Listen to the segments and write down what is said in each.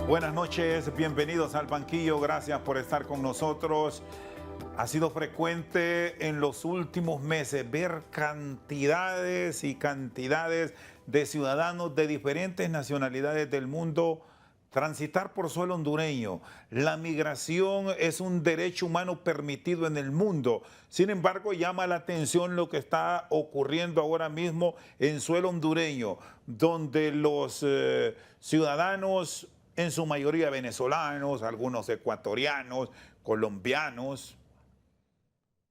Buenas noches, bienvenidos al banquillo, gracias por estar con nosotros. Ha sido frecuente en los últimos meses ver cantidades y cantidades de ciudadanos de diferentes nacionalidades del mundo transitar por suelo hondureño. La migración es un derecho humano permitido en el mundo. Sin embargo, llama la atención lo que está ocurriendo ahora mismo en suelo hondureño, donde los ciudadanos, en su mayoría venezolanos, algunos ecuatorianos, colombianos,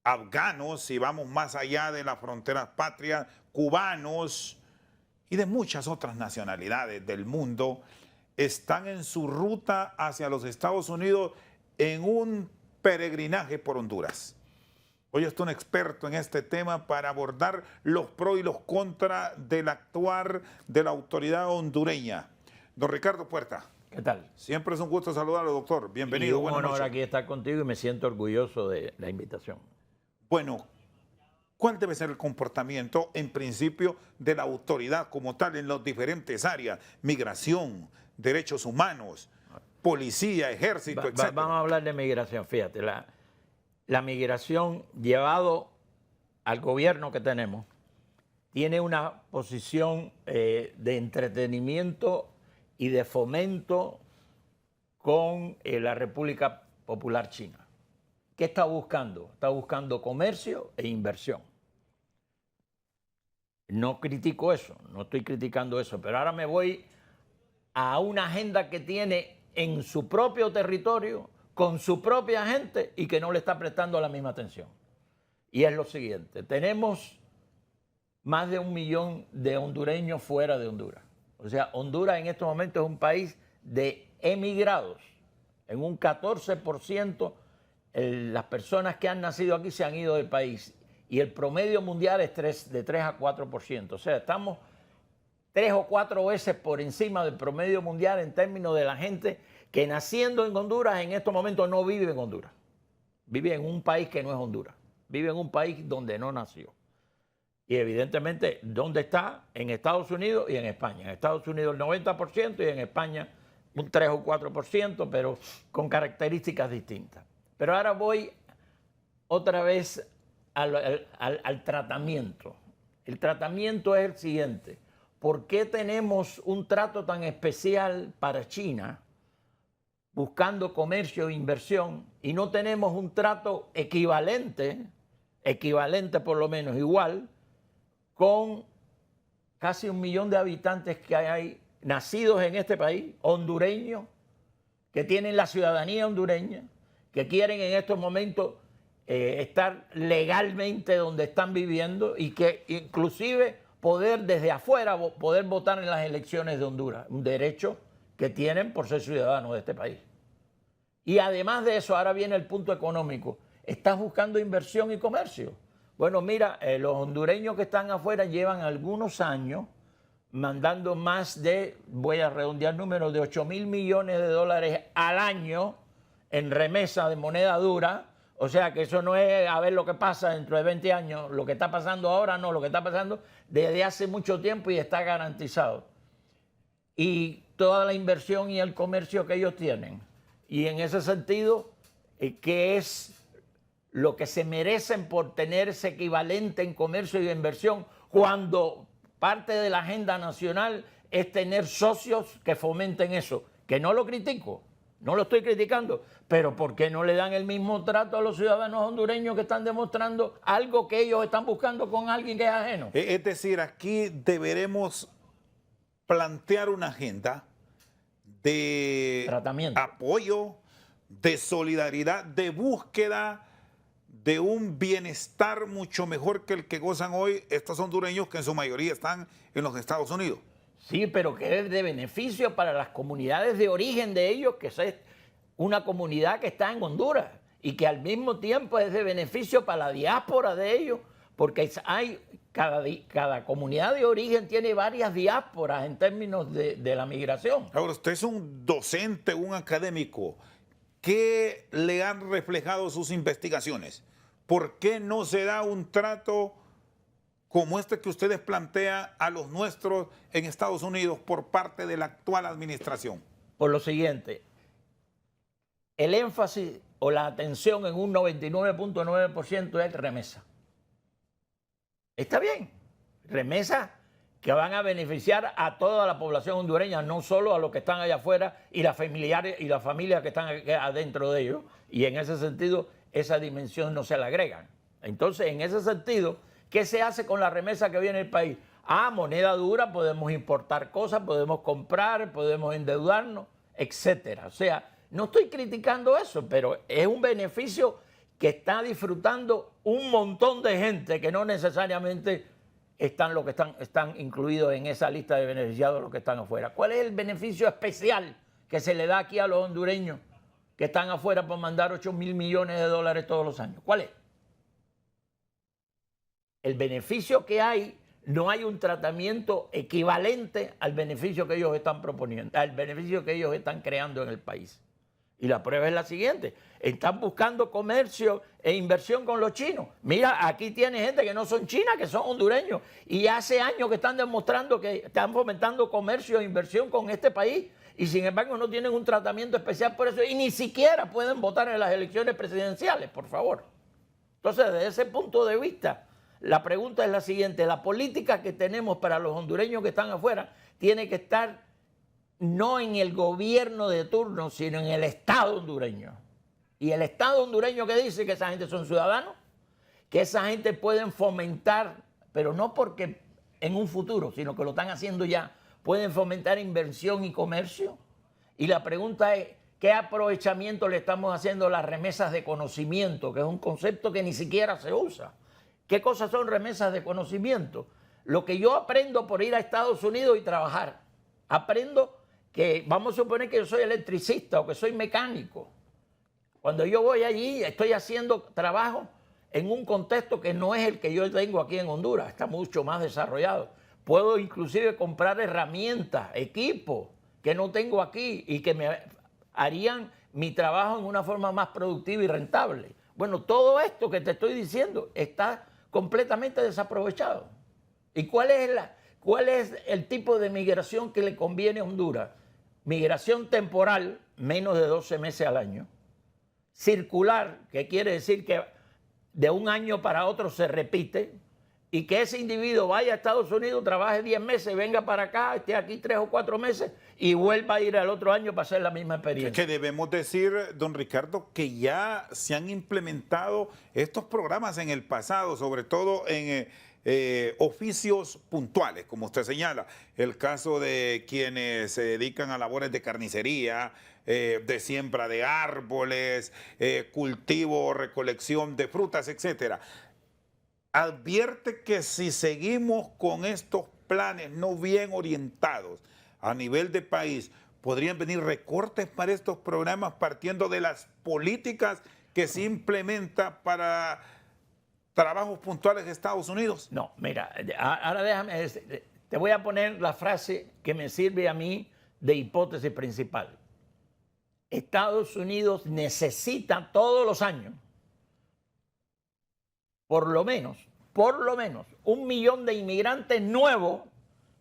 afganos, si vamos más allá de las fronteras patrias, cubanos y de muchas otras nacionalidades del mundo, están en su ruta hacia los Estados Unidos en un peregrinaje por Honduras. Hoy está un experto en este tema para abordar los pros y los contras del actuar de la autoridad hondureña. Don Ricardo Puerta. ¿Qué tal? Siempre es un gusto saludarlo, doctor. Bienvenido. Y un honor aquí estar contigo y me siento orgulloso de la invitación. Bueno, ¿cuál debe ser el comportamiento, en principio, de la autoridad como tal en las diferentes áreas? Migración, derechos humanos, policía, ejército, etc. Vamos a hablar de migración. Fíjate, la migración, llevado al gobierno que tenemos, tiene una posición de entretenimiento y de fomento con la República Popular China. ¿Qué está buscando? Está buscando comercio e inversión. No critico eso, no estoy criticando eso, pero ahora me voy a una agenda que tiene en su propio territorio, con su propia gente y que no le está prestando la misma atención. Y es lo siguiente, tenemos más de 1 millón de hondureños fuera de Honduras. O sea, Honduras en estos momentos es un país de emigrados. En un 14% las personas que han nacido aquí se han ido del país. Y el promedio mundial es de 3 a 4%. O sea, estamos 3 o 4 veces por encima del promedio mundial en términos de la gente que naciendo en Honduras en estos momentos no vive en Honduras. Vive en un país que no es Honduras. Vive en un país donde no nació. Y evidentemente, ¿dónde está? En Estados Unidos y en España. En Estados Unidos el 90% y en España un 3 o 4%, pero con características distintas. Pero ahora voy otra vez al tratamiento. El tratamiento es el siguiente. ¿Por qué tenemos un trato tan especial para China buscando comercio e inversión y no tenemos un trato equivalente por lo menos igual, con casi 1 millón de habitantes que hay nacidos en este país, hondureños, que tienen la ciudadanía hondureña, que quieren en estos momentos estar legalmente donde están viviendo y que inclusive poder desde afuera poder votar en las elecciones de Honduras, un derecho que tienen por ser ciudadanos de este país. Y además de eso, ahora viene el punto económico. ¿Estás buscando inversión y comercio? Bueno, mira, los hondureños que están afuera llevan algunos años mandando más de, voy a redondear números, de 8.000 millones de dólares al año en remesa de moneda dura. O sea que eso no es a ver lo que pasa dentro de 20 años, lo que está pasando ahora, no, lo que está pasando desde hace mucho tiempo y está garantizado. Y toda la inversión y el comercio que ellos tienen. Y en ese sentido, ¿qué es lo que se merecen por tener ese equivalente en comercio y inversión cuando parte de la agenda nacional es tener socios que fomenten eso? Que no lo critico, no lo estoy criticando, pero ¿por qué no le dan el mismo trato a los ciudadanos hondureños que están demostrando algo que ellos están buscando con alguien que es ajeno? Es decir, aquí deberemos plantear una agenda de apoyo, de solidaridad, de búsqueda de un bienestar mucho mejor que el que gozan hoy estos hondureños que en su mayoría están en los Estados Unidos. Sí, pero que es de beneficio para las comunidades de origen de ellos, que es una comunidad que está en Honduras y que al mismo tiempo es de beneficio para la diáspora de ellos, porque hay cada comunidad de origen tiene varias diásporas en términos de la migración. Ahora, usted es un docente, un académico. ¿Qué le han reflejado sus investigaciones? ¿Por qué no se da un trato como este que ustedes plantean a los nuestros en Estados Unidos por parte de la actual administración? por lo siguiente. El énfasis o la atención en un 99.9% es remesa. Está bien, remesas que van a beneficiar a toda la población hondureña, no solo a los que están allá afuera y las familiares y las familias que están adentro de ellos. Y en ese sentido, esa dimensión no se le agregan. Entonces, en ese sentido, ¿qué se hace con la remesa que viene del país? Moneda dura, podemos importar cosas, podemos comprar, podemos endeudarnos, etcétera. O sea, no estoy criticando eso, pero es un beneficio que está disfrutando un montón de gente que no necesariamente están incluidos en esa lista de beneficiados los que están afuera. ¿Cuál es el beneficio especial que se le da aquí a los hondureños que están afuera por mandar 8.000 millones de dólares todos los años? ¿Cuál es? El beneficio que hay, no hay un tratamiento equivalente al beneficio que ellos están proponiendo, al beneficio que ellos están creando en el país. Y la prueba es la siguiente: están buscando comercio e inversión con los chinos. Mira, aquí tiene gente que no son chinas, que son hondureños. Y hace años que están demostrando que están fomentando comercio e inversión con este país. Y sin embargo no tienen un tratamiento especial por eso. Y ni siquiera pueden votar en las elecciones presidenciales, por favor. Entonces, desde ese punto de vista, la pregunta es la siguiente: la política que tenemos para los hondureños que están afuera tiene que estar no en el gobierno de turno, sino en el Estado hondureño. Y el Estado hondureño que dice que esa gente son ciudadanos, que esa gente pueden fomentar, pero no porque en un futuro, sino que lo están haciendo ya, pueden fomentar inversión y comercio. Y la pregunta es, ¿qué aprovechamiento le estamos haciendo a las remesas de conocimiento? Que es un concepto que ni siquiera se usa. ¿Qué cosas son remesas de conocimiento? Lo que yo aprendo por ir a Estados Unidos y trabajar. Aprendo que, vamos a suponer que yo soy electricista o que soy mecánico. Cuando yo voy allí, estoy haciendo trabajo en un contexto que no es el que yo tengo aquí en Honduras, está mucho más desarrollado. Puedo inclusive comprar herramientas, equipos que no tengo aquí y que me harían mi trabajo en una forma más productiva y rentable. Bueno, todo esto que te estoy diciendo está completamente desaprovechado. ¿Y cuál es el tipo de migración que le conviene a Honduras? Migración temporal, menos de 12 meses al año. Circular, que quiere decir que de un año para otro se repite, y que ese individuo vaya a Estados Unidos, trabaje 10 meses, venga para acá, esté aquí 3 o 4 meses y vuelva a ir al otro año para hacer la misma experiencia. Que debemos decir, don Ricardo, que ya se han implementado estos programas en el pasado, sobre todo en oficios puntuales, como usted señala, el caso de quienes se dedican a labores de carnicería, de siembra de árboles, cultivo, recolección de frutas, etcétera. Advierte que si seguimos con estos planes no bien orientados a nivel de país, podrían venir recortes para estos programas partiendo de las políticas que se implementa para trabajos puntuales de Estados Unidos. No, mira, ahora déjame, te voy a poner la frase que me sirve a mí de hipótesis principal. Estados Unidos necesita todos los años por lo menos 1 millón de inmigrantes nuevos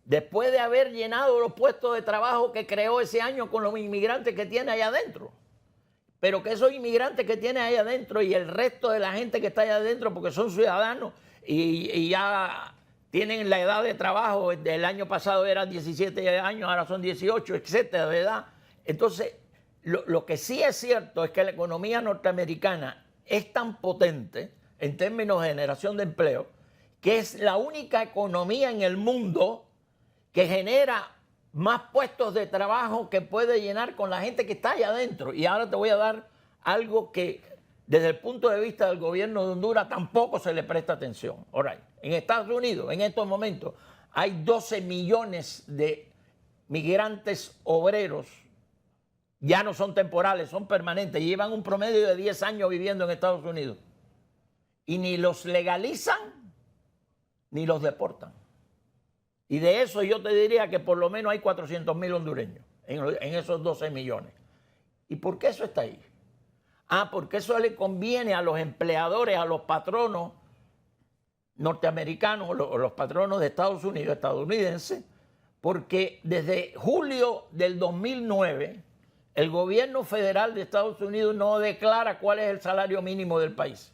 después de haber llenado los puestos de trabajo que creó ese año con los inmigrantes que tiene allá adentro. Pero que esos inmigrantes que tiene allá adentro y el resto de la gente que está allá adentro, porque son ciudadanos y ya tienen la edad de trabajo, el año pasado eran 17 años, ahora son 18, etcétera, de edad. Entonces, lo que sí es cierto es que la economía norteamericana es tan potente en términos de generación de empleo, que es la única economía en el mundo que genera más puestos de trabajo que puede llenar con la gente que está allá adentro. Y ahora te voy a dar algo que desde el punto de vista del gobierno de Honduras tampoco se le presta atención. All right. En Estados Unidos, en estos momentos, hay 12 millones de migrantes obreros. Ya no son temporales, son permanentes. Llevan un promedio de 10 años viviendo en Estados Unidos. Y ni los legalizan, ni los deportan. Y de eso yo te diría que por lo menos hay 400.000 hondureños en esos 12 millones. ¿Y por qué eso está ahí? Porque eso le conviene a los empleadores, a los patronos norteamericanos o los patronos de Estados Unidos, estadounidenses, porque desde julio del 2009 el gobierno federal de Estados Unidos no declara cuál es el salario mínimo del país.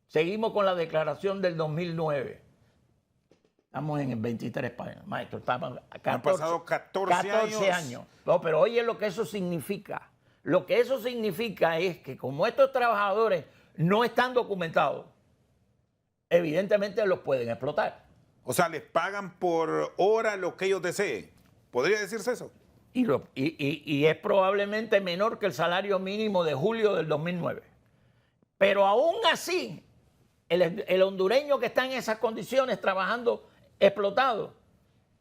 Seguimos con la declaración del 2009. Estamos en el 23, maestro. Han pasado 14 años. No, pero oye lo que eso significa. Lo que eso significa es que como estos trabajadores no están documentados, evidentemente los pueden explotar. O sea, les pagan por hora lo que ellos deseen. ¿Podría decirse eso? Y es probablemente menor que el salario mínimo de julio del 2009. Pero aún así, el hondureño que está en esas condiciones trabajando explotado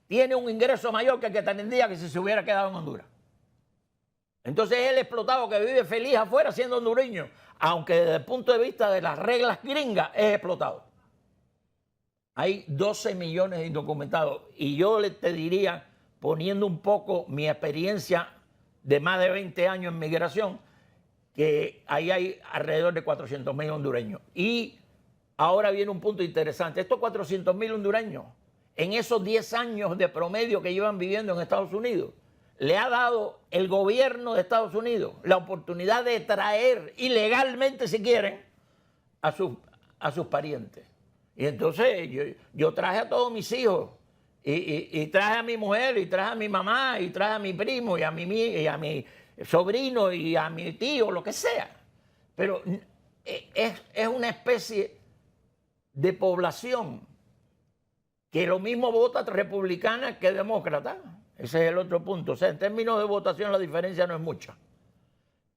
tiene un ingreso mayor que el que tendría que si se hubiera quedado en Honduras. Entonces es el explotado que vive feliz afuera siendo hondureño, aunque desde el punto de vista de las reglas gringas es explotado. Hay 12 millones de indocumentados y yo te diría, poniendo un poco mi experiencia de más de 20 años en migración, que ahí hay alrededor de 400.000 hondureños. Y ahora viene un punto interesante. Estos 400.000 hondureños, en esos 10 años de promedio que llevan viviendo en Estados Unidos, le ha dado el gobierno de Estados Unidos la oportunidad de traer ilegalmente, si quieren, a sus parientes. Y entonces yo traje a todos mis hijos, y traje a mi mujer, y traje a mi mamá, y traje a mi primo, y a mi sobrino, y a mi tío, lo que sea. Pero es una especie de población que lo mismo vota republicana que demócrata. Ese es el otro punto. O sea, en términos de votación la diferencia no es mucha.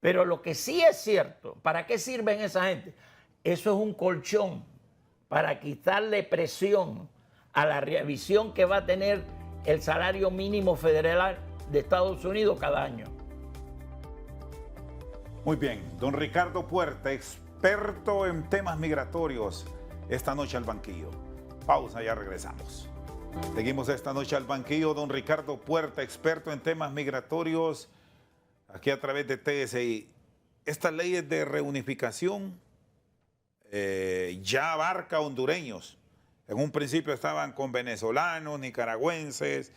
Pero lo que sí es cierto, ¿para qué sirven esa gente? Eso es un colchón para quitarle presión a la revisión que va a tener el salario mínimo federal de Estados Unidos cada año. Muy bien. Don Ricardo Puerta, experto en temas migratorios, esta noche al banquillo. Pausa, ya regresamos. Seguimos esta noche al banquillo. Don Ricardo Puerta, experto en temas migratorios, aquí a través de TSI. Estas leyes de reunificación ya abarca a hondureños. En un principio estaban con venezolanos, nicaragüenses,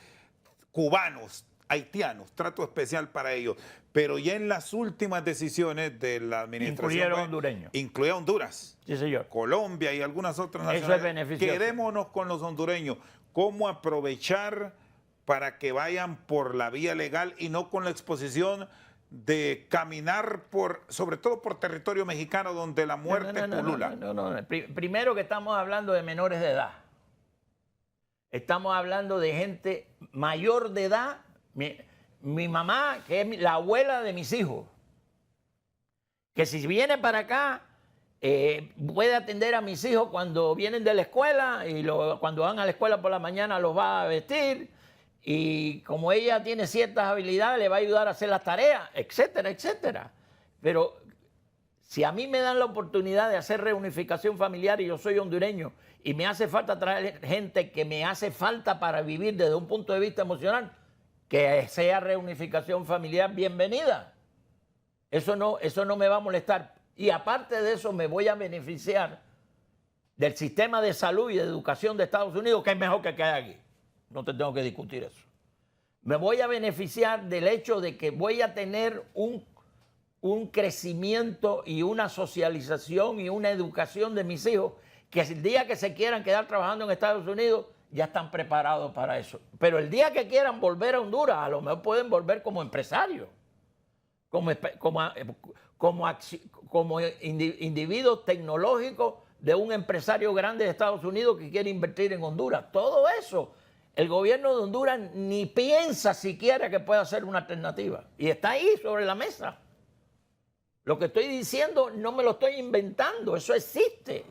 cubanos, haitianos, trato especial para ellos. Pero ya en las últimas decisiones de la administración incluyeron hondureños. Incluía Honduras, Sí, señor. Colombia y algunas otras naciones. Eso es beneficioso. Quedémonos con los hondureños. ¿Cómo aprovechar para que vayan por la vía legal y no con la exposición de caminar sobre todo por territorio mexicano donde la muerte pulula? No. Primero que estamos hablando de menores de edad. Estamos hablando de gente mayor de edad. Mi mamá, que es la abuela de mis hijos, que si viene para acá, puede atender a mis hijos cuando vienen de la escuela y cuando van a la escuela por la mañana los va a vestir. Y como ella tiene ciertas habilidades, le va a ayudar a hacer las tareas, etcétera, etcétera. Pero si a mí me dan la oportunidad de hacer reunificación familiar y yo soy hondureño y me hace falta traer gente que me hace falta para vivir desde un punto de vista emocional, que sea reunificación familiar, bienvenida. Eso no me va a molestar. Y aparte de eso me voy a beneficiar del sistema de salud y de educación de Estados Unidos, que es mejor que el que hay aquí. No te tengo que discutir eso. Me voy a beneficiar del hecho de que voy a tener un crecimiento y una socialización y una educación de mis hijos que el día que se quieran quedar trabajando en Estados Unidos ya están preparados para eso. Pero el día que quieran volver a Honduras, a lo mejor pueden volver como empresarios, como individuos tecnológicos de un empresario grande de Estados Unidos que quiere invertir en Honduras. Todo eso, el gobierno de Honduras ni piensa siquiera que pueda ser una alternativa. Y está ahí sobre la mesa. Lo que estoy diciendo no me lo estoy inventando, eso existe.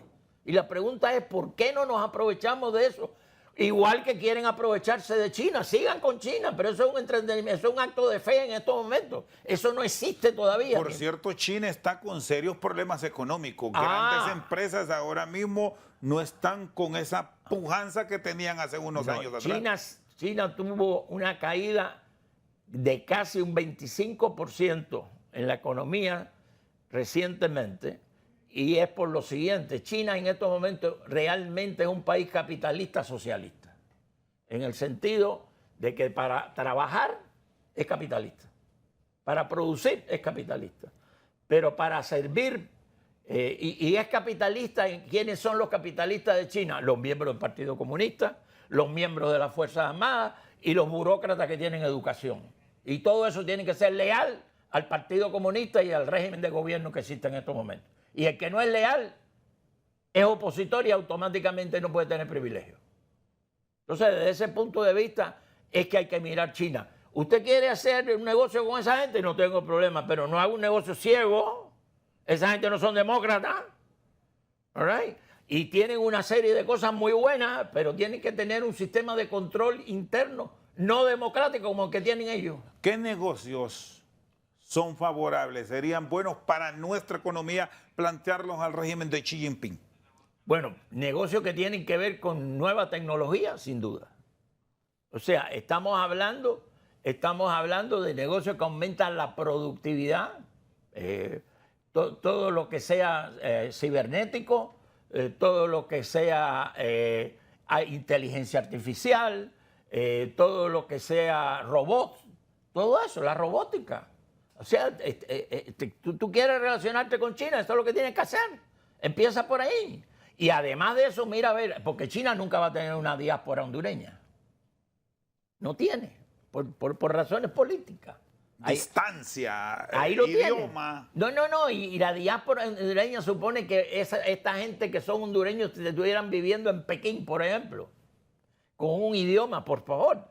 Y la pregunta es, ¿por qué no nos aprovechamos de eso? Igual que quieren aprovecharse de China, sigan con China, pero eso es un entretenimiento, eso es un acto de fe en estos momentos. Eso no existe todavía. Por cierto, China está con serios problemas económicos. Grandes empresas ahora mismo no están con esa pujanza que tenían hace unos años atrás. China tuvo una caída de casi un 25% en la economía recientemente. Y es por lo siguiente, China en estos momentos realmente es un país capitalista socialista, en el sentido de que para trabajar es capitalista, para producir es capitalista, pero para servir, y es capitalista. ¿Quiénes son los capitalistas de China? Los miembros del Partido Comunista, los miembros de las Fuerzas Armadas y los burócratas que tienen educación. Y todo eso tiene que ser leal al Partido Comunista y al régimen de gobierno que existe en estos momentos. Y el que no es leal es opositor y automáticamente no puede tener privilegios. Entonces, desde ese punto de vista es que hay que mirar China. ¿Usted quiere hacer un negocio con esa gente? No tengo problema, pero no haga un negocio ciego. Esa gente no son demócratas. All right? Y tienen una serie de cosas muy buenas, pero tienen que tener un sistema de control interno no democrático como el que tienen ellos. ¿Qué negocios son favorables, serían buenos para nuestra economía plantearlos al régimen de Xi Jinping? Bueno, negocios que tienen que ver con nueva tecnología, sin duda. O sea, estamos hablando de negocios que aumentan la productividad, todo lo que sea cibernético, todo lo que sea inteligencia artificial, todo lo que sea robots, todo eso, la robótica. O sea, tú quieres relacionarte con China, esto es lo que tienes que hacer. Empieza por ahí. Y además de eso, mira a ver, porque China nunca va a tener una diáspora hondureña. No tiene, por razones políticas. Distancia, ahí lo idioma. Tiene. No, y la diáspora hondureña supone que esta gente que son hondureños estuvieran viviendo en Pekín, por ejemplo, con un idioma, por favor.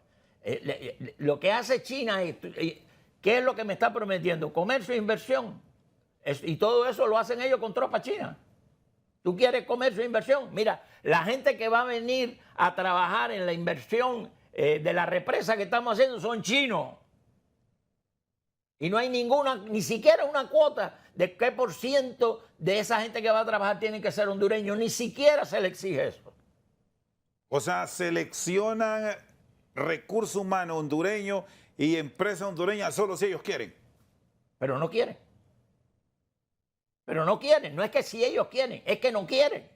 Lo que hace China es, ¿qué es lo que me está prometiendo? Comercio e inversión. Y todo eso lo hacen ellos con tropas chinas. ¿Tú quieres comercio e inversión? Mira, la gente que va a venir a trabajar en la inversión de la represa que estamos haciendo son chinos. Y no hay ni siquiera una cuota de qué por ciento de esa gente que va a trabajar tienen que ser hondureños. Ni siquiera se le exige eso. O sea, seleccionan recursos humanos hondureños y empresas hondureñas solo si ellos quieren. Pero no quieren. Pero no quieren. No es que si ellos quieren, es que no quieren.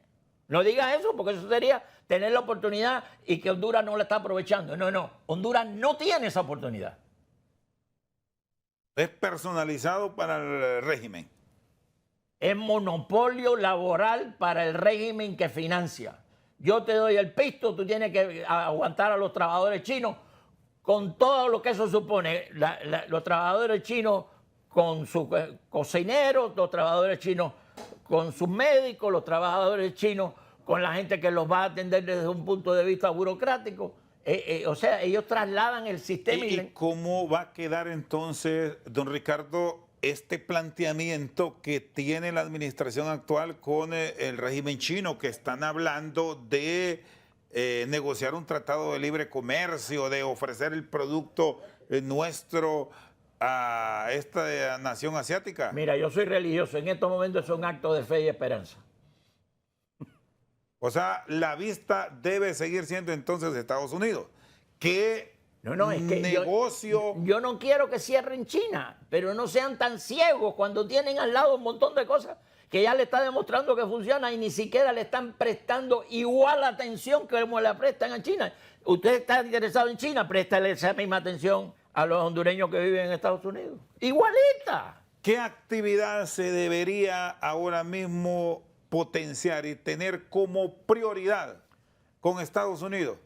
No digas eso porque eso sería tener la oportunidad y que Honduras no la está aprovechando. No. Honduras no tiene esa oportunidad. Es personalizado para el régimen. Es monopolio laboral para el régimen que financia. Yo te doy el pisto, tú tienes que aguantar a los trabajadores chinos con todo lo que eso supone. Los trabajadores chinos con sus cocineros, los trabajadores chinos con sus médicos, los trabajadores chinos con la gente que los va a atender desde un punto de vista burocrático. O sea, ellos trasladan el sistema. ¿Y cómo va a quedar entonces, don Ricardo, este planteamiento que tiene la administración actual con el régimen chino, que están hablando de negociar un tratado de libre comercio, de ofrecer el producto nuestro a esta nación asiática? Mira, yo soy religioso, en estos momentos es un acto de fe y esperanza. O sea, la vista debe seguir siendo entonces de Estados Unidos. ¿Qué negocio? Yo no quiero que cierren China, pero no sean tan ciegos cuando tienen al lado un montón de cosas que ya le está demostrando que funciona y ni siquiera le están prestando igual atención que como le prestan a China. Usted está interesado en China, préstale esa misma atención a los hondureños que viven en Estados Unidos. Igualita. ¿Qué actividad se debería ahora mismo potenciar y tener como prioridad con Estados Unidos?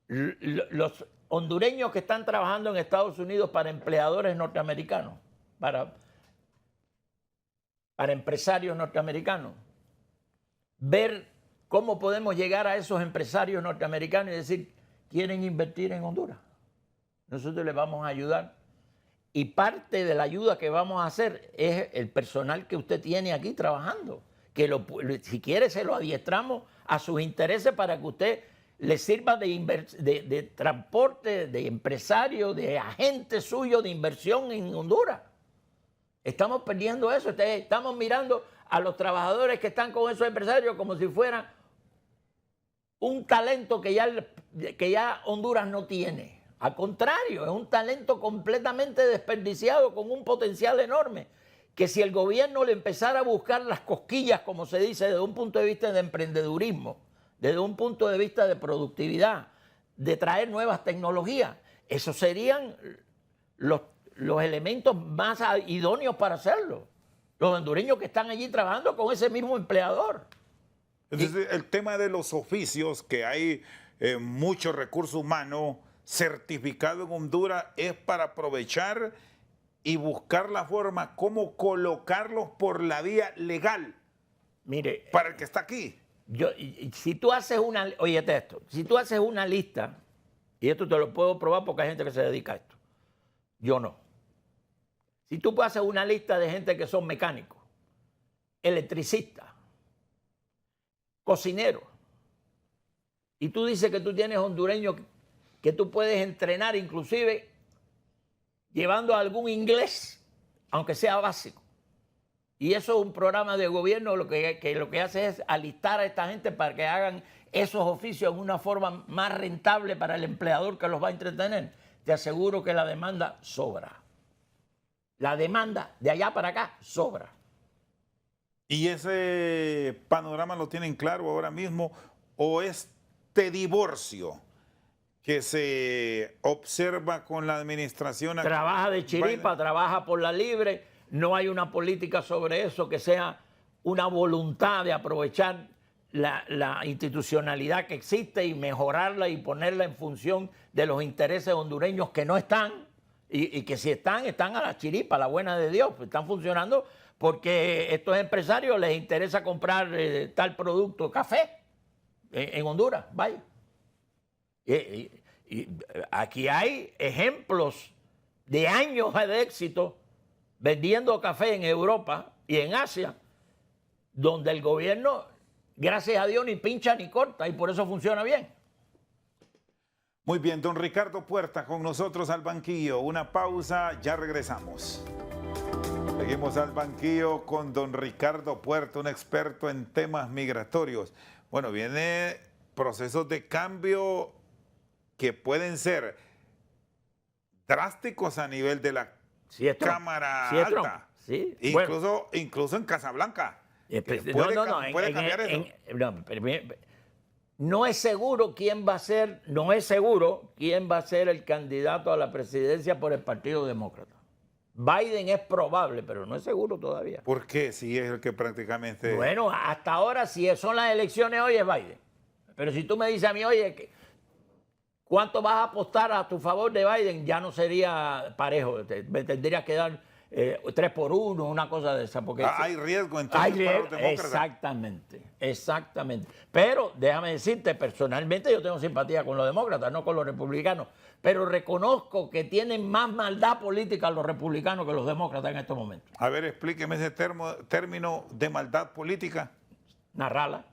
Los hondureños que están trabajando en Estados Unidos para empleadores norteamericanos, para empresarios norteamericanos, ver cómo podemos llegar a esos empresarios norteamericanos y decir, ¿quieren invertir en Honduras? Nosotros les vamos a ayudar. Y parte de la ayuda que vamos a hacer es el personal que usted tiene aquí trabajando. Que si quiere se lo adiestramos a sus intereses para que usted le sirva de transporte, de empresario, de agente suyo de inversión en Honduras. Estamos perdiendo eso. Estamos mirando a los trabajadores que están con esos empresarios como si fueran un talento que ya Honduras no tiene. Al contrario, es un talento completamente desperdiciado con un potencial enorme. Que si el gobierno le empezara a buscar las cosquillas, como se dice, desde un punto de vista de emprendedurismo, desde un punto de vista de productividad, de traer nuevas tecnologías. Esos serían los elementos más idóneos para hacerlo. Los hondureños que están allí trabajando con ese mismo empleador. Entonces, el tema de los oficios, que hay mucho recurso humano certificado en Honduras, es para aprovechar y buscar la forma cómo colocarlos por la vía legal. Mire, para el que está aquí. Si tú haces una, óyete esto, si tú haces una lista, y esto te lo puedo probar porque hay gente que se dedica a esto, yo no. Si tú haces una lista de gente que son mecánicos, electricistas, cocineros, y tú dices que tú tienes hondureños que tú puedes entrenar inclusive llevando a algún inglés, aunque sea básico. Y eso es un programa de gobierno lo que hace es alistar a esta gente para que hagan esos oficios en una forma más rentable para el empleador que los va a entretener. Te aseguro que la demanda sobra. La demanda de allá para acá sobra. ¿Y ese panorama lo tienen claro ahora mismo? ¿O este divorcio que se observa con la administración? Trabaja de chiripa, trabaja por la libre. No hay una política sobre eso que sea una voluntad de aprovechar la institucionalidad que existe y mejorarla y ponerla en función de los intereses hondureños que no están y que si están a la chiripa, a la buena de Dios, pues están funcionando porque a estos empresarios les interesa comprar tal producto, café, en Honduras, vaya. Y aquí hay ejemplos de años de éxito vendiendo café en Europa y en Asia, donde el gobierno, gracias a Dios, ni pincha ni corta y por eso funciona bien. Muy bien, don Ricardo Puerta con nosotros al banquillo. Una pausa, ya regresamos. Seguimos al banquillo con don Ricardo Puerta, un experto en temas migratorios. Bueno, viene procesos de cambio que pueden ser drásticos a nivel de la Cámara Alta. Sí, incluso en Casablanca. Puede cambiar eso. No es seguro quién va a ser, el candidato a la presidencia por el Partido Demócrata. Biden es probable, pero no es seguro todavía. ¿Por qué? Si es el que prácticamente... Bueno, hasta ahora, si son las elecciones hoy, es Biden. Pero si tú me dices a mí, oye, ¿cuánto vas a apostar a tu favor de Biden? Ya no sería parejo. Me tendrías que dar 3-1, una cosa de esa. Porque hay riesgo entonces para los demócratas. Exactamente. Pero déjame decirte, personalmente yo tengo simpatía con los demócratas, no con los republicanos. Pero reconozco que tienen más maldad política los republicanos que los demócratas en estos momentos. A ver, explíqueme ese término de maldad política. Narrala.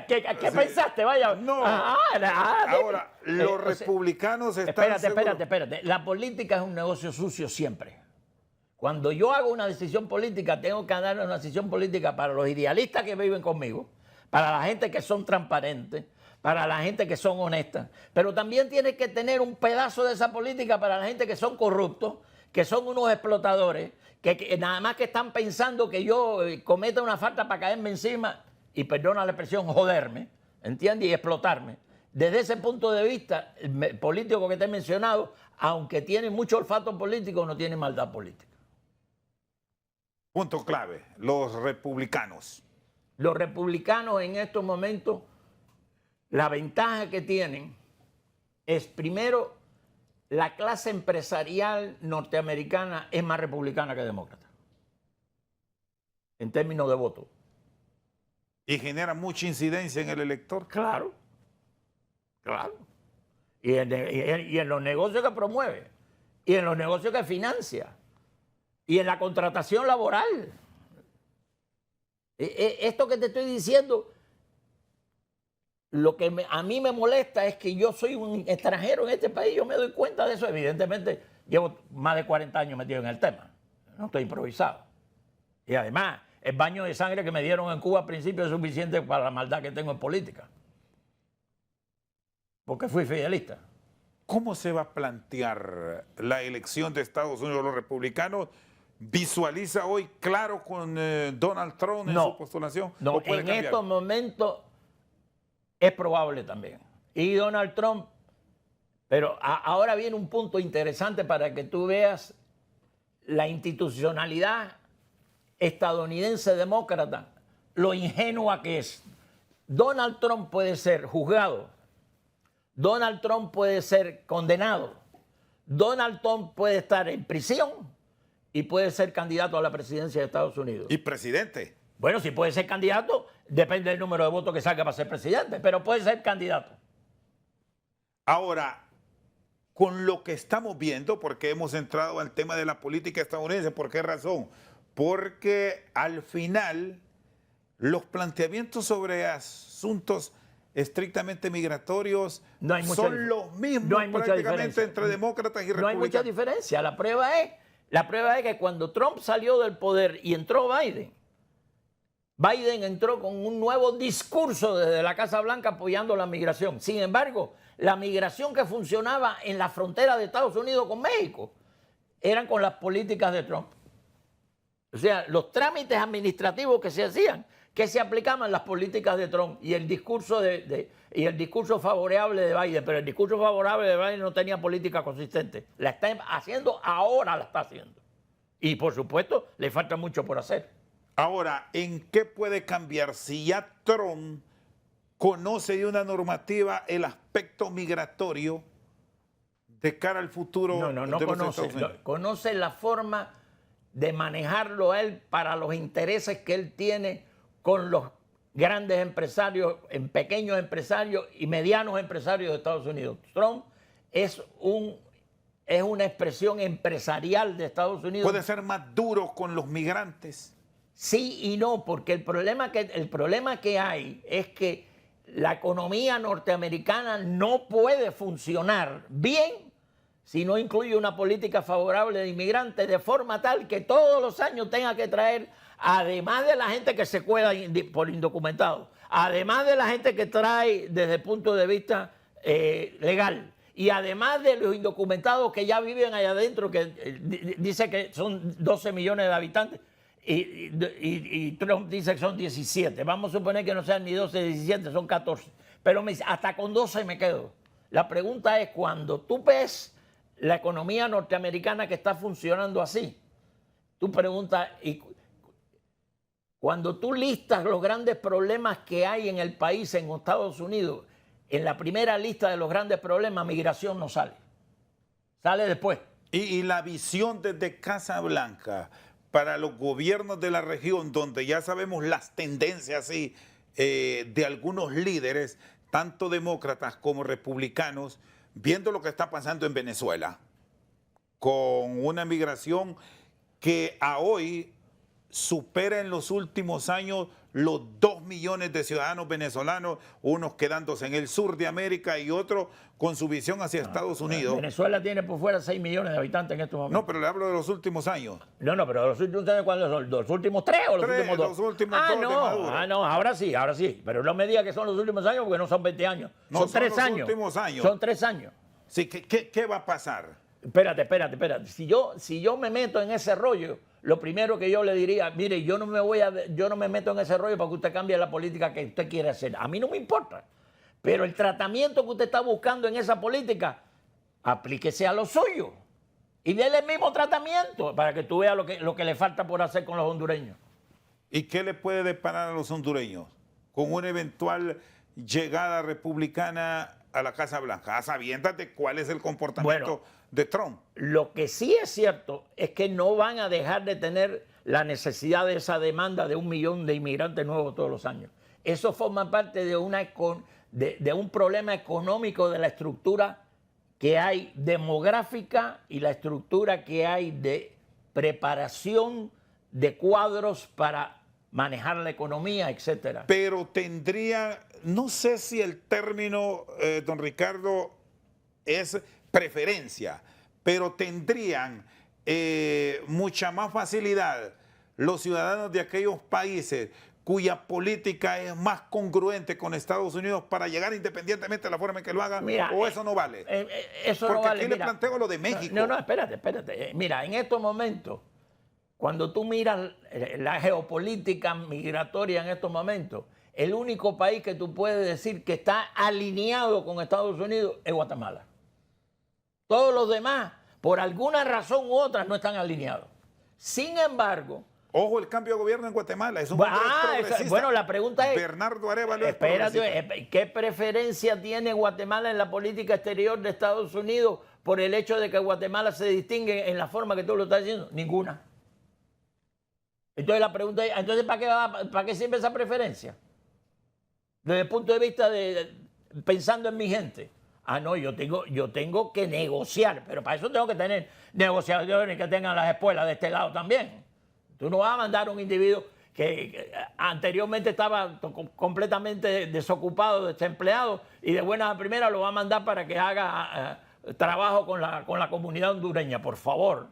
¿Qué pensaste? Vaya. No. Ahora, los republicanos están Espérate. La política es un negocio sucio siempre. Cuando yo hago una decisión política, tengo que dar una decisión política para los idealistas que viven conmigo, para la gente que son transparentes, para la gente que son honestas. Pero también tiene que tener un pedazo de esa política para la gente que son corruptos, que son unos explotadores, que nada más que están pensando que yo cometa una falta para caerme encima, y perdona la expresión, joderme, ¿entiendes? Y explotarme. Desde ese punto de vista, el político que te he mencionado, aunque tiene mucho olfato político, no tiene maldad política. Punto clave, los republicanos. Los republicanos en estos momentos, la ventaja que tienen es, primero, la clase empresarial norteamericana es más republicana que demócrata, en términos de voto. ¿Y genera mucha incidencia en el elector? Claro. Y en los negocios que promueve, y en los negocios que financia, y en la contratación laboral. Esto que te estoy diciendo, lo que a mí me molesta es que yo soy un extranjero en este país, yo me doy cuenta de eso. Evidentemente, llevo más de 40 años metido en el tema, no estoy improvisado. Y además, el baño de sangre que me dieron en Cuba al principio es suficiente para la maldad que tengo en política. Porque fui fidelista. ¿Cómo se va a plantear la elección de Estados Unidos? Los republicanos visualiza hoy claro con Donald Trump en su postulación? No, ¿O puede en cambiar? estos momentos es probable también. Y Donald Trump, pero ahora viene un punto interesante para que tú veas la institucionalidad estadounidense demócrata, lo ingenua que es. Donald Trump puede ser juzgado, Donald Trump puede ser condenado, Donald Trump puede estar en prisión y puede ser candidato a la presidencia de Estados Unidos. ¿Y presidente? Bueno, si puede ser candidato, depende del número de votos que saque para ser presidente, pero puede ser candidato. Ahora, con lo que estamos viendo, porque hemos entrado al tema de la política estadounidense, ¿por qué razón? Porque al final los planteamientos sobre asuntos estrictamente migratorios son los mismos prácticamente entre demócratas y republicanos. No hay mucha diferencia. La prueba es que cuando Trump salió del poder y entró Biden, Biden entró con un nuevo discurso desde la Casa Blanca apoyando la migración. Sin embargo, la migración que funcionaba en la frontera de Estados Unidos con México eran con las políticas de Trump. O sea, los trámites administrativos que se hacían, que se aplicaban las políticas de Trump y el discurso y el discurso favorable de Biden, pero el discurso favorable de Biden no tenía política consistente. La está haciendo ahora, la está haciendo. Y por supuesto, le falta mucho por hacer. Ahora, ¿en qué puede cambiar si ya Trump conoce de una normativa el aspecto migratorio de cara al futuro? No conoce. Conoce la forma de manejarlo a él para los intereses que él tiene con los grandes empresarios, pequeños empresarios y medianos empresarios de Estados Unidos. Trump es una expresión empresarial de Estados Unidos. ¿Puede ser más duro con los migrantes? Sí y no, porque el problema que hay es que la economía norteamericana no puede funcionar bien si no incluye una política favorable de inmigrantes, de forma tal que todos los años tenga que traer, además de la gente que se cuela por indocumentados, además de la gente que trae desde el punto de vista legal, y además de los indocumentados que ya viven allá adentro, que dice que son 12 millones de habitantes, y Trump dice que son 17. Vamos a suponer que no sean ni 12 ni 17, son 14. Pero me dice, hasta con 12 me quedo. La pregunta es, cuando tú ves la economía norteamericana que está funcionando así, tú preguntas, y cuando tú listas los grandes problemas que hay en el país, en Estados Unidos, en la primera lista de los grandes problemas, migración no sale. Sale después. Y la visión desde Casa Blanca para los gobiernos de la región, donde ya sabemos las tendencias de algunos líderes, tanto demócratas como republicanos, viendo lo que está pasando en Venezuela, con una migración que a hoy supera en los últimos años los 2 millones de ciudadanos venezolanos, unos quedándose en el sur de América y otros con su visión hacia Estados Unidos. Venezuela tiene por fuera 6 millones de habitantes en estos momentos. No, pero le hablo de los últimos años. No, pero los últimos años, ¿cuáles son? ¿Los últimos 3 o los últimos 2? Los últimos 2 de Maduro. No, ahora sí. Pero no me diga que son los últimos años porque no son 20 años. No, son 3 los años. Últimos años. Son 3 años. Sí, ¿qué va a pasar? Espérate. Si yo me meto en ese rollo, lo primero que yo le diría, mire, yo no me meto en ese rollo para que usted cambie la política que usted quiere hacer. A mí no me importa. Pero el tratamiento que usted está buscando en esa política, aplíquese a lo suyo. Y déle el mismo tratamiento para que tú veas lo que le falta por hacer con los hondureños. ¿Y qué le puede deparar a los hondureños con una eventual llegada republicana a la Casa Blanca, a sabiendas de cuál es el comportamiento de Trump? Lo que sí es cierto es que no van a dejar de tener la necesidad de esa demanda de 1 millón de inmigrantes nuevos todos los años. Eso forma parte de un problema económico de la estructura que hay demográfica y la estructura que hay de preparación de cuadros para manejar la economía, etcétera. Pero tendría, no sé si el término, don Ricardo, es preferencia, pero tendrían mucha más facilidad los ciudadanos de aquellos países cuya política es más congruente con Estados Unidos para llegar independientemente de la forma en que lo hagan. Mira, o eso no vale. Eso porque no vale. Aquí le planteo lo de México. No, espérate. Mira, en estos momentos cuando tú miras la geopolítica migratoria en estos momentos, el único país que tú puedes decir que está alineado con Estados Unidos es Guatemala. Todos los demás, por alguna razón u otra, no están alineados. Sin embargo... Ojo, el cambio de gobierno en Guatemala es un hombre progresista. Bueno, la pregunta es... Bernardo Arévalo es espérate, ¿qué preferencia tiene Guatemala en la política exterior de Estados Unidos por el hecho de que Guatemala se distingue en la forma que tú lo estás diciendo? Ninguna. Entonces la pregunta es, ¿entonces para qué sirve esa preferencia? Desde el punto de vista de pensando en mi gente. Ah, no, yo tengo que negociar, pero para eso tengo que tener negociaciones que tengan las espuelas de este lado también. Tú no vas a mandar a un individuo que anteriormente estaba completamente desocupado, desempleado, y de buena a primera lo va a mandar para que haga trabajo con la comunidad hondureña, por favor.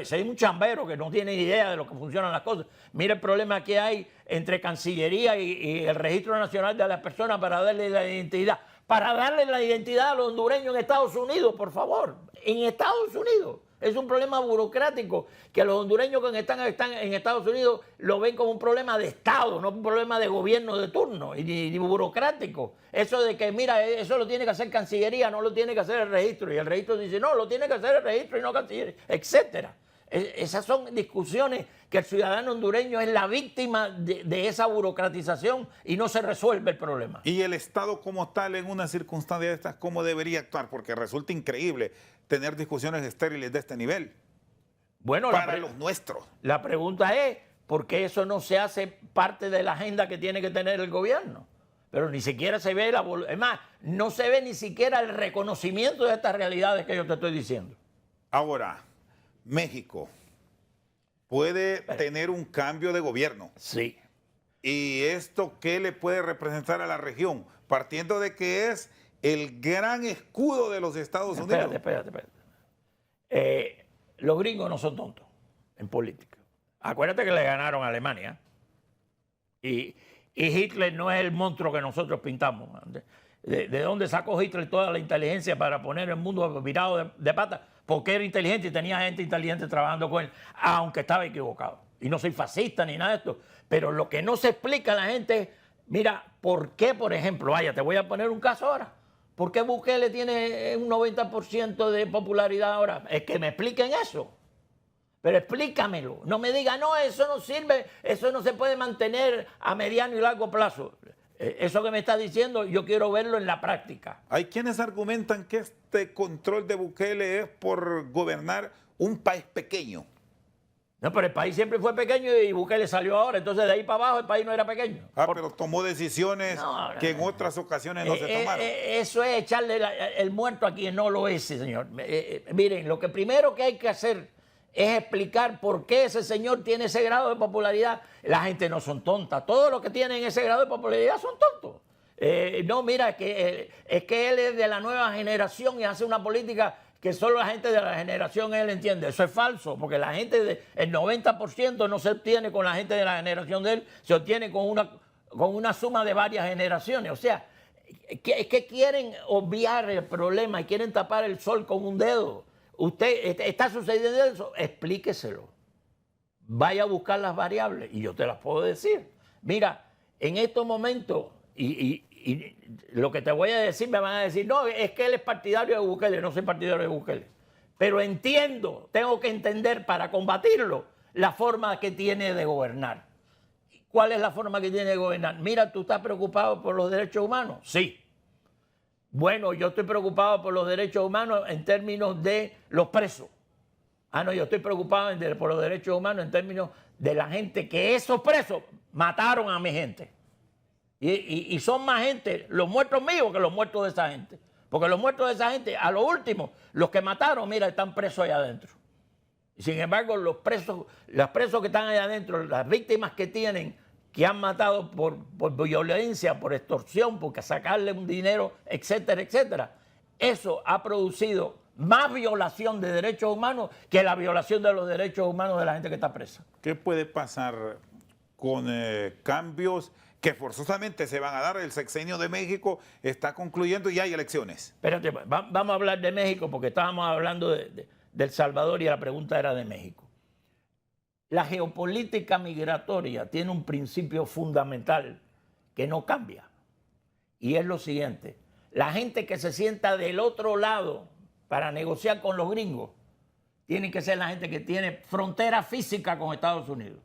Si hay un chambero que no tiene idea de lo que funcionan las cosas. Mira el problema que hay entre Cancillería y el Registro Nacional de las Personas para darle la identidad. Para darle la identidad a los hondureños en Estados Unidos, por favor. En Estados Unidos. Es un problema burocrático que los hondureños que están en Estados Unidos lo ven como un problema de Estado, no un problema de gobierno de turno y burocrático. Eso de que, mira, eso lo tiene que hacer Cancillería, no lo tiene que hacer el registro. Y el registro dice, no, lo tiene que hacer el registro y no Cancillería, etcétera. Esas son discusiones que el ciudadano hondureño es la víctima de esa burocratización y no se resuelve el problema. Y el Estado como tal en una circunstancia de estas, ¿cómo debería actuar? Porque resulta increíble tener discusiones estériles de este nivel. Bueno, para los nuestros. La pregunta es, ¿por qué eso no se hace parte de la agenda que tiene que tener el gobierno? Pero ni siquiera se ve es más, no se ve ni siquiera el reconocimiento de estas realidades que yo te estoy diciendo. Ahora, México puede tener un cambio de gobierno. Sí. ¿Y esto qué le puede representar a la región? Partiendo de que es el gran escudo de los Estados Unidos. Espérate. Los gringos no son tontos en política. Acuérdate que le ganaron a Alemania. Y Hitler no es el monstruo que nosotros pintamos. ¿De dónde sacó Hitler toda la inteligencia para poner el mundo virado de patas? Porque era inteligente y tenía gente inteligente trabajando con él, aunque estaba equivocado. Y no soy fascista ni nada de esto. Pero lo que no se explica a la gente es, mira, ¿por qué, por ejemplo, te voy a poner un caso ahora? ¿Por qué Bukele tiene un 90% de popularidad ahora? Es que me expliquen eso. Pero explícamelo. No me diga, no, eso no sirve, eso no se puede mantener a mediano y largo plazo. Eso que me está diciendo, yo quiero verlo en la práctica. Hay quienes argumentan que este control de Bukele es por gobernar un país pequeño. No, pero el país siempre fue pequeño y Bukele salió ahora. Entonces, de ahí para abajo, el país no era pequeño. Pero tomó decisiones que en otras ocasiones no se tomaron. Eso es echarle el muerto a quien no lo es, señor. Miren, lo que primero que hay que hacer es explicar por qué ese señor tiene ese grado de popularidad. La gente no son tontas. Todos los que tienen ese grado de popularidad son tontos. No, mira, es que él es de la nueva generación y hace una política que solo la gente de la generación él entiende. Eso es falso, porque la gente, el 90% no se obtiene con la gente de la generación de él, se obtiene con una suma de varias generaciones. O sea, es que quieren obviar el problema y quieren tapar el sol con un dedo. Usted está sucediendo eso, explíqueselo. Vaya a buscar las variables y yo te las puedo decir. Mira, en estos momentos, y lo que te voy a decir, me van a decir, no, es que él es partidario de Bukele. No soy partidario de Bukele. Pero entiendo, tengo que entender para combatirlo la forma que tiene de gobernar. ¿Cuál es la forma que tiene de gobernar? Mira, ¿tú estás preocupado por los derechos humanos? Sí. Bueno, yo estoy preocupado por los derechos humanos en términos de los presos. Ah, no, yo estoy preocupado por los derechos humanos en términos de la gente que esos presos mataron a mi gente. Y son más gente, los muertos míos, que los muertos de esa gente. Porque los muertos de esa gente, a lo último, los que mataron, mira, están presos allá adentro. Y sin embargo, los presos que están allá adentro, las víctimas que tienen, que han matado por violencia, por extorsión, por sacarle un dinero, etcétera, etcétera. Eso ha producido más violación de derechos humanos que la violación de los derechos humanos de la gente que está presa. ¿Qué puede pasar con cambios que forzosamente se van a dar? El sexenio de México está concluyendo y hay elecciones. Espérate, vamos a hablar de México porque estábamos hablando de El Salvador y la pregunta era de México. La geopolítica migratoria tiene un principio fundamental que no cambia. Y es lo siguiente. La gente que se sienta del otro lado para negociar con los gringos tiene que ser la gente que tiene frontera física con Estados Unidos.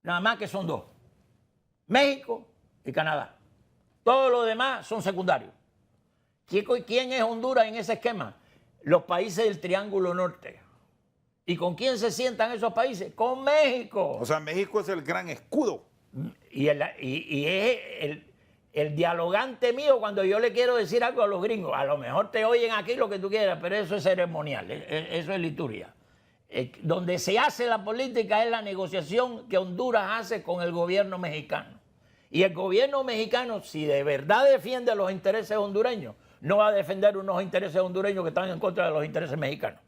Nada más que son dos. México y Canadá. Todo lo demás son secundarios. ¿Quién es Honduras en ese esquema? Los países del Triángulo Norte. ¿Y con quién se sientan esos países? Con México. O sea, México es el gran escudo. Y es el dialogante mío cuando yo le quiero decir algo a los gringos. A lo mejor te oyen aquí lo que tú quieras, pero eso es ceremonial, eso es liturgia. Donde se hace la política es la negociación que Honduras hace con el gobierno mexicano. Y el gobierno mexicano, si de verdad defiende los intereses hondureños, no va a defender unos intereses hondureños que están en contra de los intereses mexicanos.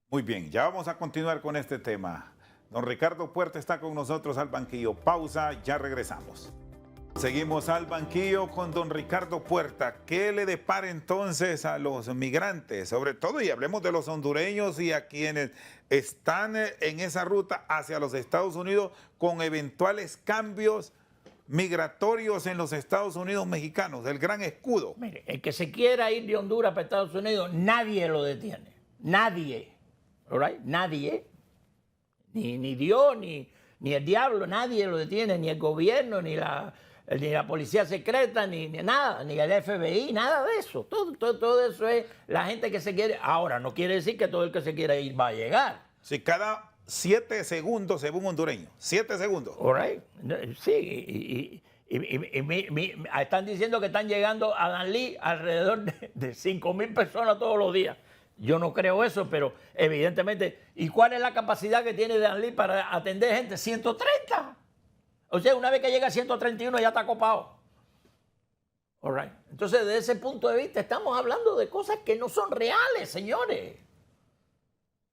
Muy bien, ya vamos a continuar con este tema. Don Ricardo Puerta está con nosotros al banquillo. Pausa, ya regresamos. Seguimos al banquillo con don Ricardo Puerta. ¿Qué le depara entonces a los migrantes? Sobre todo, y hablemos de los hondureños y a quienes están en esa ruta hacia los Estados Unidos con eventuales cambios migratorios en los Estados Unidos mexicanos, el gran escudo. Mire, el que se quiera ir de Honduras para Estados Unidos, nadie lo detiene. Nadie. Right? Nadie. Ni Dios, ni el diablo, nadie lo detiene, ni el gobierno, ni la policía secreta, ni nada, ni el FBI, nada de eso. Todo eso es la gente que se quiere. Ahora, no quiere decir que todo el que se quiera ir va a llegar. Si cada 7 segundos se ve un hondureño, 7 segundos. Right. Sí, están diciendo que están llegando a Danlí alrededor de 5,000 personas todos los días. Yo no creo eso, pero evidentemente. ¿Y cuál es la capacidad que tiene Danlí para atender gente? 130. O sea, una vez que llega a 131 ya está copado. All right. Entonces, desde ese punto de vista, estamos hablando de cosas que no son reales, señores.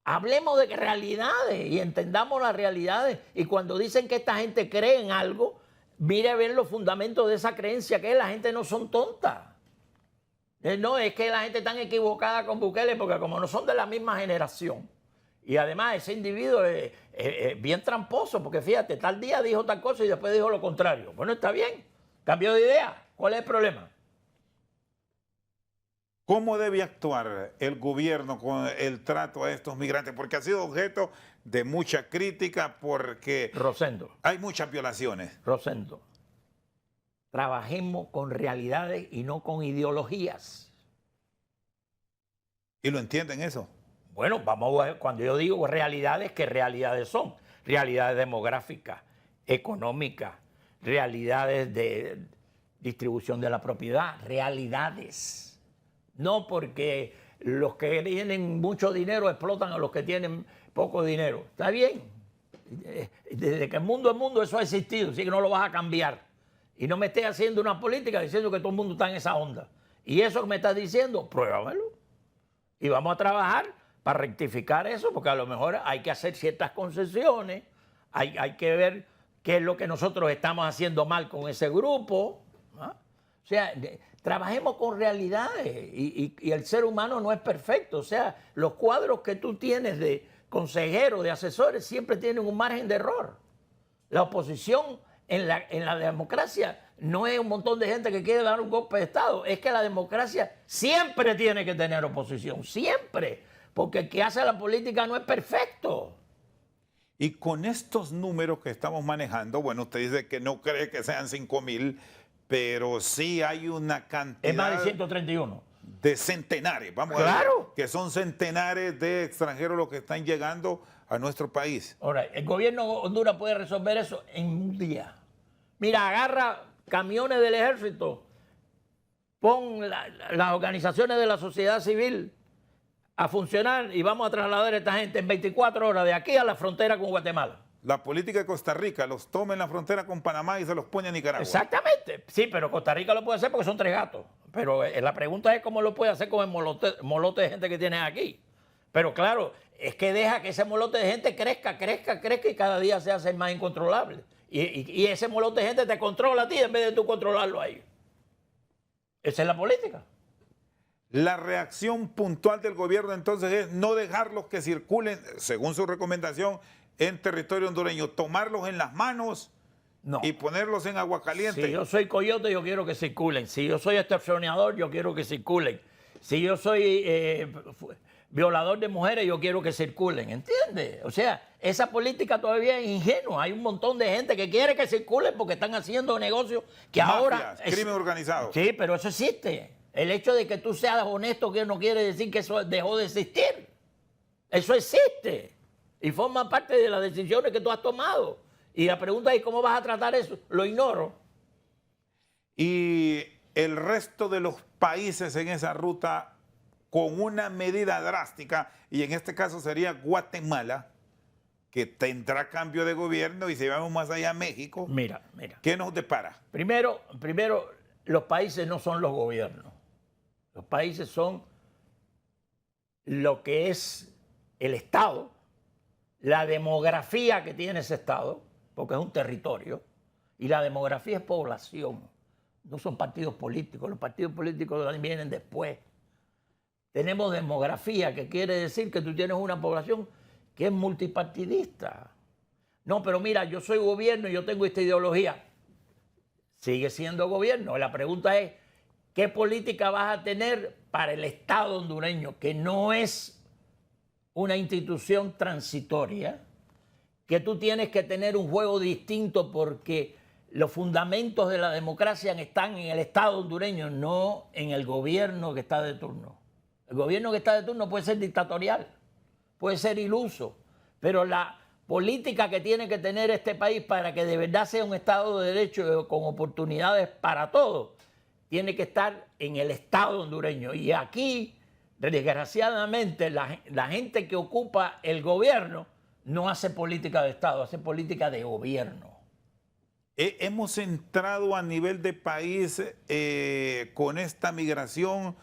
Hablemos de realidades y entendamos las realidades. Y cuando dicen que esta gente cree en algo, mire a ver los fundamentos de esa creencia, que la gente no son tontas. No, es que la gente está equivocada con Bukele porque como no son de la misma generación. Y además ese individuo es bien tramposo porque fíjate, tal día dijo tal cosa y después dijo lo contrario. Bueno, está bien, cambió de idea. ¿Cuál es el problema? ¿Cómo debe actuar el gobierno con el trato a estos migrantes? Porque ha sido objeto de mucha crítica porque Rosendo, hay muchas violaciones. Rosendo, trabajemos con realidades y no con ideologías. ¿Y lo entienden eso? Bueno, vamos a ver, cuando yo digo realidades, ¿qué realidades son? Realidades demográficas, económicas, realidades de distribución de la propiedad, realidades. No porque los que tienen mucho dinero explotan a los que tienen poco dinero. ¿Está bien? Desde que el mundo es mundo eso ha existido, así que no lo vas a cambiar. Y no me estés haciendo una política diciendo que todo el mundo está en esa onda. Y eso que me estás diciendo, pruébamelo. Y vamos a trabajar para rectificar eso, porque a lo mejor hay que hacer ciertas concesiones, hay que ver qué es lo que nosotros estamos haciendo mal con ese grupo, ¿no? O sea, trabajemos con realidades y el ser humano no es perfecto. O sea, los cuadros que tú tienes de consejeros, de asesores, siempre tienen un margen de error. La oposición en la democracia no es un montón de gente que quiere dar un golpe de Estado, es que la democracia siempre tiene que tener oposición, siempre, porque el que hace la política no es perfecto. Y con estos números que estamos manejando, bueno, usted dice que no cree que sean 5,000, pero sí hay una cantidad... Es más de 131. De centenares, vamos a ver, que son centenares de extranjeros los que están llegando a nuestro país. Ahora, el gobierno de Honduras puede resolver eso en un día. Mira, agarra camiones del ejército, pon las organizaciones de la sociedad civil a funcionar y vamos a trasladar a esta gente en 24 horas de aquí a la frontera con Guatemala. La política de Costa Rica los toma en la frontera con Panamá y se los pone a Nicaragua. Exactamente. Sí, pero Costa Rica lo puede hacer porque son 3 gatos. Pero la pregunta es cómo lo puede hacer con el molote de gente que tienen aquí. Pero claro, es que deja que ese molote de gente crezca y cada día se hace más incontrolable. Y ese molote de gente te controla a ti en vez de tú controlarlo a ellos. Esa es la política. La reacción puntual del gobierno entonces es no dejarlos que circulen, según su recomendación, en territorio hondureño, tomarlos en las manos No. y ponerlos en agua caliente. Si yo soy coyote, yo quiero que circulen. Si yo soy extorsionador, yo quiero que circulen. Si yo soy violador de mujeres, yo quiero que circulen. ¿Entiendes? O sea, esa política todavía es ingenua. Hay un montón de gente que quiere que circulen porque están haciendo negocios que Mafias, ahora... crimen organizado. Sí, pero eso existe. El hecho de que tú seas honesto que no quiere decir que eso dejó de existir. Eso existe. Y forma parte de las decisiones que tú has tomado. Y la pregunta es, ¿cómo vas a tratar eso? Lo ignoro. Y el resto de los países en esa ruta, con una medida drástica, y en este caso sería Guatemala, que tendrá cambio de gobierno, y si vamos más allá, México, Mira. ¿qué nos depara? Primero, los países no son los gobiernos. Los países son lo que es el Estado, la demografía que tiene ese Estado, porque es un territorio, y la demografía es población. No son partidos políticos, los partidos políticos vienen después. Tenemos demografía, que quiere decir que tú tienes una población que es multipartidista. No, pero mira, yo soy gobierno y yo tengo esta ideología. Sigue siendo gobierno. La pregunta es, ¿qué política vas a tener para el Estado hondureño, que no es una institución transitoria, que tú tienes que tener un juego distinto porque los fundamentos de la democracia están en el Estado hondureño, no en el gobierno que está de turno? El gobierno que está de turno puede ser dictatorial, puede ser iluso, pero la política que tiene que tener este país para que de verdad sea un Estado de Derecho con oportunidades para todos, tiene que estar en el Estado hondureño. Y aquí, desgraciadamente, la gente que ocupa el gobierno no hace política de Estado, hace política de gobierno. Hemos entrado a nivel de país con esta migración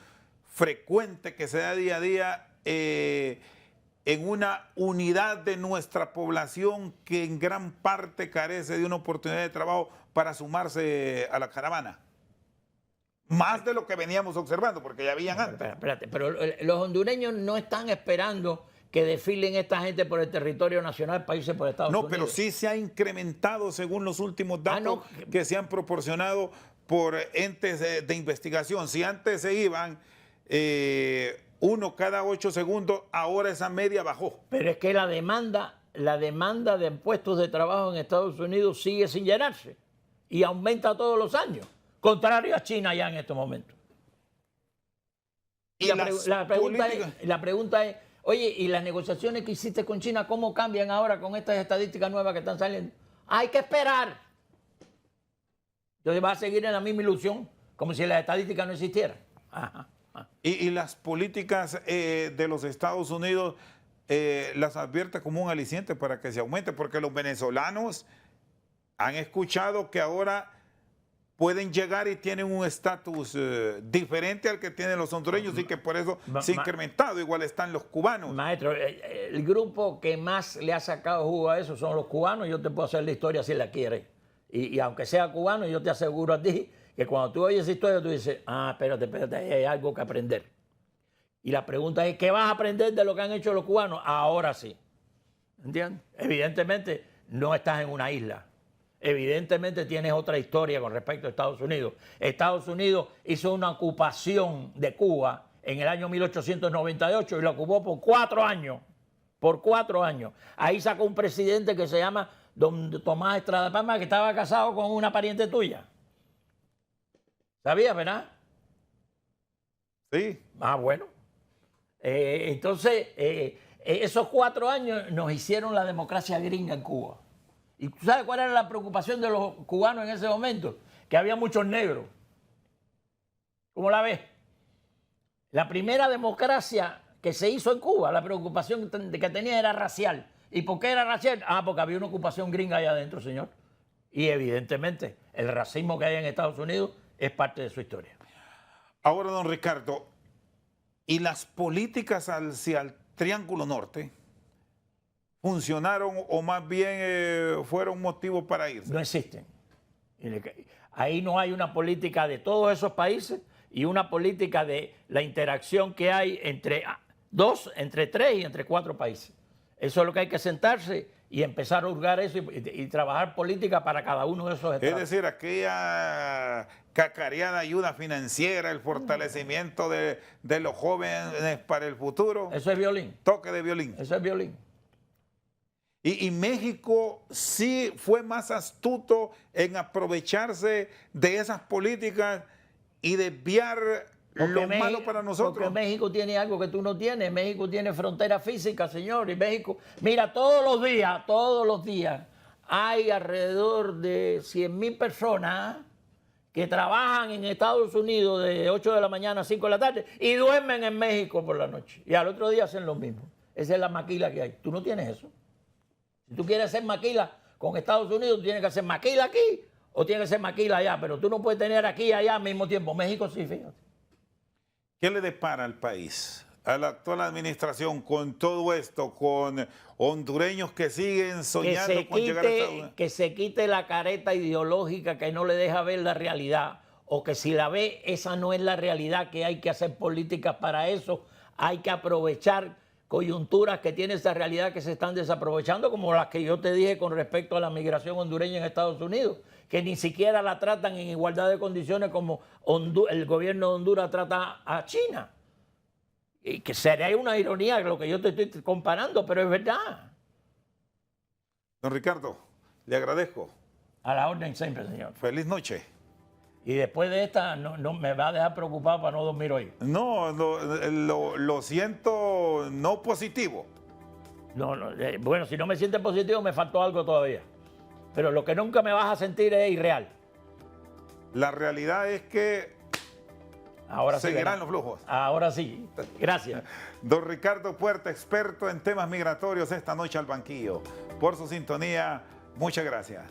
frecuente que se da día a día en una unidad de nuestra población que en gran parte carece de una oportunidad de trabajo para sumarse a la caravana. Más de lo que veníamos observando, porque ya habían antes. Espérate, pero los hondureños no están esperando que desfilen esta gente por el territorio nacional, países por Estados Unidos. No, pero sí se ha incrementado según los últimos datos que se han proporcionado por entes de investigación. Si antes se iban uno cada 8 segundos, ahora esa media bajó. Pero es que la demanda de puestos de trabajo en Estados Unidos sigue sin llenarse y aumenta todos los años, contrario a China ya en estos momentos. Y la pregunta es, oye, ¿y las negociaciones que hiciste con China, cómo cambian ahora con estas estadísticas nuevas que están saliendo? Hay que esperar. Entonces va a seguir en la misma ilusión, como si las estadísticas no existieran. Y las políticas de los Estados Unidos las advierte como un aliciente para que se aumente, porque los venezolanos han escuchado que ahora pueden llegar y tienen un estatus diferente al que tienen los hondureños y que por eso se ha incrementado. Igual están los cubanos. Maestro, el grupo que más le ha sacado jugo a eso son los cubanos. Yo te puedo hacer la historia si la quieres. Y aunque sea cubano, yo te aseguro a ti que cuando tú oyes esa historia, tú dices, espérate, hay algo que aprender. Y la pregunta es, ¿qué vas a aprender de lo que han hecho los cubanos? Ahora sí. ¿Entiendes? Evidentemente, no estás en una isla. Evidentemente tienes otra historia con respecto a Estados Unidos. Estados Unidos hizo una ocupación de Cuba en el año 1898 y la ocupó por 4 años. Por 4 años. Ahí sacó un presidente que se llama don Tomás Estrada Palma, que estaba casado con una pariente tuya. ¿Sabías, verdad? Sí. Bueno. Entonces, esos 4 años nos hicieron la democracia gringa en Cuba. ¿Y tú sabes cuál era la preocupación de los cubanos en ese momento? Que había muchos negros. ¿Cómo la ves? La primera democracia que se hizo en Cuba, la preocupación que tenía era racial. ¿Y por qué era racial? Porque había una ocupación gringa allá adentro, señor. Y evidentemente el racismo que hay en Estados Unidos es parte de su historia. Ahora, don Ricardo, ¿y las políticas hacia el Triángulo Norte funcionaron o más bien fueron motivos para irse? No existen. Ahí no hay una política de todos esos países y una política de la interacción que hay entre 2, entre 3 y entre 4 países. Eso es lo que hay que sentarse y empezar a hurgar eso y trabajar política para cada uno de esos estados. Es decir, aquella cacareada ayuda financiera, el fortalecimiento de los jóvenes para el futuro. Eso es violín. Toque de violín. Eso es violín. Y México sí fue más astuto en aprovecharse de esas políticas y desviar lo malo para nosotros. Porque México tiene algo que tú no tienes. México tiene frontera física, señor. Y México, mira, todos los días, hay alrededor de 100,000 personas que trabajan en Estados Unidos de 8 de la mañana a 5 de la tarde y duermen en México por la noche. Y al otro día hacen lo mismo. Esa es la maquila que hay. Tú no tienes eso. Si tú quieres hacer maquila con Estados Unidos, tú tienes que hacer maquila aquí o tienes que hacer maquila allá. Pero tú no puedes tener aquí y allá al mismo tiempo. México sí, fíjate. ¿Qué le depara al país, a la actual administración, con todo esto, con hondureños que siguen soñando con llegar a Estados Unidos? Que se quite la careta ideológica que no le deja ver la realidad, o que si la ve, esa no es la realidad, que hay que hacer políticas para eso, hay que aprovechar coyunturas que tiene esa realidad que se están desaprovechando, como las que yo te dije con respecto a la migración hondureña en Estados Unidos, que ni siquiera la tratan en igualdad de condiciones como el gobierno de Honduras trata a China. Y que sería una ironía lo que yo te estoy comparando, pero es verdad. Don Ricardo, le agradezco. A la orden siempre, señor. Feliz noche. Y después de esta, no me va a dejar preocupado para no dormir hoy. No, lo siento no positivo. Bueno, si no me sientes positivo, me faltó algo todavía. Pero lo que nunca me vas a sentir es irreal. La realidad es que ahora seguirán sí, los flujos. Ahora sí. Gracias. Don Ricardo Puerta, experto en temas migratorios, esta noche al banquillo. Por su sintonía, muchas gracias.